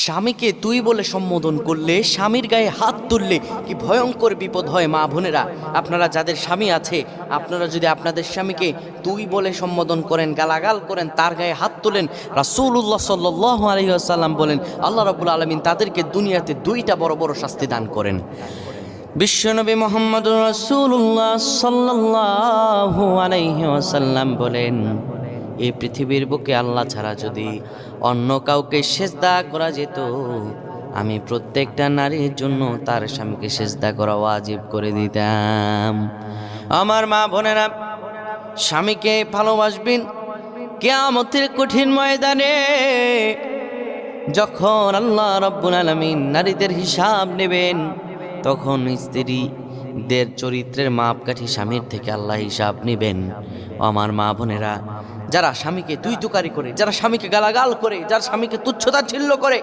স্বামীকে তুই বলে সম্বোধন করলে, স্বামীর গায়ে হাত তুললে কি ভয়ঙ্কর বিপদ হয়। মা বোনেরা, আপনারা যাদের স্বামী আছে, আপনারা যদি আপনাদের স্বামীকে তুই বলে সম্বোধন করেন, গালাগাল করেন, তার গায়ে হাত তোলেন, রাসূলুল্লাহ সাল্লাল্লাহু আলাইহি ওয়াসাল্লাম বলেন আল্লাহ রাব্বুল আলামিন তাদেরকে দুনিয়াতে দুইটা বড় বড় শাস্তি দান করেন। বিশ্বনবী মুহাম্মদুর রাসূলুল্লাহ সাল্লাল্লাহু আলাইহি ওয়াসাল্লাম বলেন, এই পৃথিবীর বুকে আল্লাহ ছাড়া যদি অন্য কাউকে সেজদা করা যেত, আমি প্রত্যেকটা নারীর জন্য তার স্বামীকে সেজদা করা ওয়াজিব করে দিতাম। আমার মা বোনেরা, স্বামীকে ভালোবাসবেন। কিয়ামতের কঠিন ময়দানে যখন আল্লাহ রাব্বুল আলামিন নারীদের হিসাব নেবেন, তখন স্ত্রীদের চরিত্রের মাপকাঠি স্বামীর থেকে আল্লাহ হিসাব নেবেন। আমার মা বোনেরা, যারা স্বামীকে তুই তুকারি করে, যারা স্বামীকে গালাগাল করে, যারা স্বামীকে তুচ্ছতাচ্ছিল্য করে,